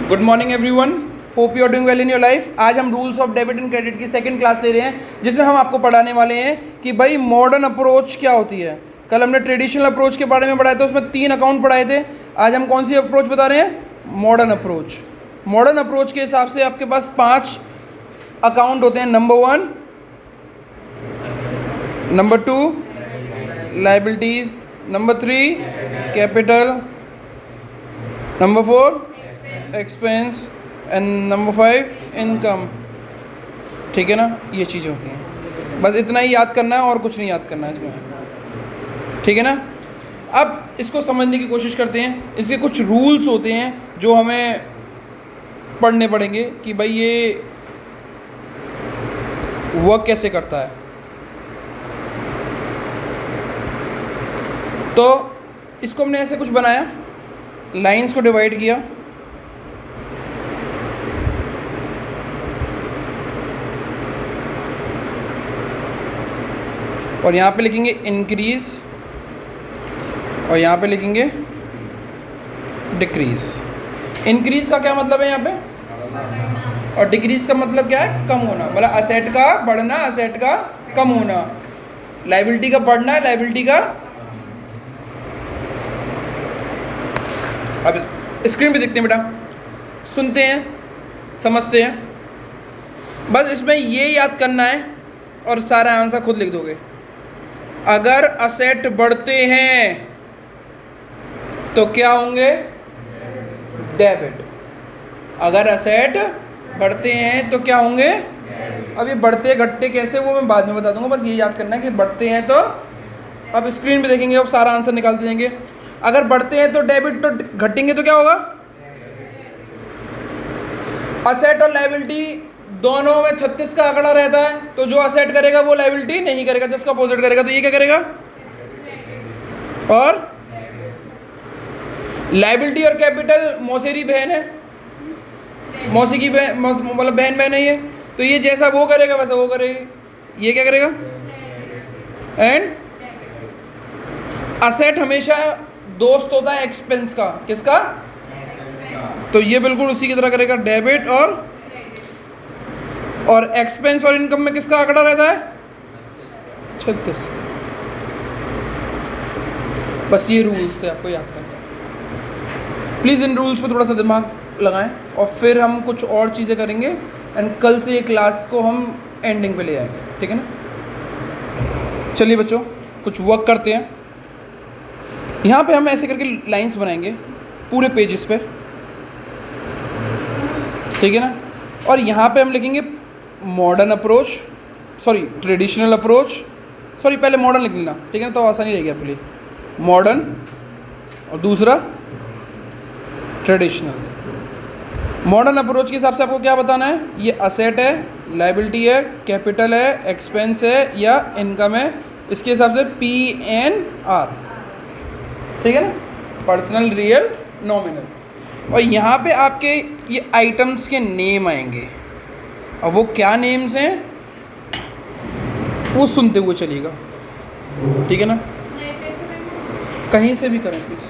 Good morning everyone, hope you are doing well in your life. आज हम rules of debit and credit की second class ले रहे हैं, जिसमें हम आपको पढ़ाने वाले हैं कि भाई मॉडर्न अप्रोच क्या होती है। कल हमने ट्रेडिशनल अप्रोच के बारे में पढ़ाया था, उसमें 3 अकाउंट पढ़ाए थे। आज हम कौन सी अप्रोच बता रहे हैं? Modern approach. मॉडर्न अप्रोच के हिसाब से आपके पास 5 अकाउंट होते हैं। Number 1, number 2 liabilities, number 3 capital, number 4 expense and number 5 income. ठीक है ना, ये चीज़ें होती हैं। बस इतना ही याद करना है और कुछ नहीं याद करना है इसमें। ठीक है ना। अब इसको समझने की कोशिश करते हैं। इसके कुछ रूल्स होते हैं जो हमें पढ़ने पड़ेंगे कि भाई ये वर्क कैसे करता है। तो इसको हमने ऐसे कुछ बनाया, लाइंस को डिवाइड किया, और यहाँ पे लिखेंगे इंक्रीज और यहाँ पे लिखेंगे डिक्रीज। इंक्रीज का क्या मतलब है यहाँ पे, और डिक्रीज का मतलब क्या है? कम होना। मतलब असेट का बढ़ना, असेट का कम होना। लायबिलिटी का बढ़ना, लायबिलिटी का। अब स्क्रीन पे देखते हैं बेटा, सुनते हैं, समझते हैं। बस इसमें ये याद करना है और सारा आंसर खुद लिख दोगे। अगर असेट बढ़ते हैं तो क्या होंगे? डेबिट। अगर असेट बढ़ते हैं तो क्या होंगे? अब ये बढ़ते घटते कैसे, वो मैं बाद में बता दूंगा। बस ये याद करना है कि बढ़ते हैं तो, अब स्क्रीन पे देखेंगे, अब सारा आंसर निकालते जाएंगे। अगर बढ़ते हैं तो डेबिट, तो घटेंगे तो क्या होगा? असेट और लायबिलिटी दोनों में 36 का आंकड़ा रहता है, तो जो असेट करेगा वो लायबिलिटी नहीं करेगा, जिसका अपोजिट करेगा। तो ये क्या करेगा? और लायबिलिटी और कैपिटल मौसेरी बहन है, मौसी की बहन, मतलब बहन है ये। तो ये जैसा वो करेगा वैसा वो करेगी। ये क्या करेगा? एंड असेट हमेशा दोस्त होता है एक्सपेंस का। किसका? तो ये बिल्कुल उसी की तरह करेगा, डेबिट। और एक्सपेंस और इनकम में किसका आंकड़ा रहता है? 36 का। बस ये रूल्स थे, आपको याद करना। प्लीज़ इन रूल्स पे थोड़ा सा दिमाग लगाएं और फिर हम कुछ और चीज़ें करेंगे। एंड कल से ये क्लास को हम एंडिंग पे ले आएंगे। ठीक है ना। चलिए बच्चों, कुछ वर्क करते हैं। यहाँ पे हम ऐसे करके लाइंस बनाएंगे पूरे पेजेस पे। ठीक है ना। और यहाँ पे हम लिखेंगे modern approach, sorry traditional approach, sorry पहले मॉडर्न लिख लेना। ठीक है ना, तो आसानी रहेगी आपके लिए। मॉडर्न और दूसरा ट्रेडिशनल। मॉडर्न अप्रोच के हिसाब से आपको क्या बताना है? ये असेट है, लायबिलिटी है, कैपिटल है, एक्सपेंस है या इनकम है। इसके हिसाब से PNR। ठीक है ना, पर्सनल, रियल, नॉमिनल। और यहाँ पे आपके ये आइटम्स के नेम आएंगे। अब वो क्या नेम्स हैं वो सुनते हुए चलिएगा। ठीक है ना, कहीं से भी करें प्लीज़।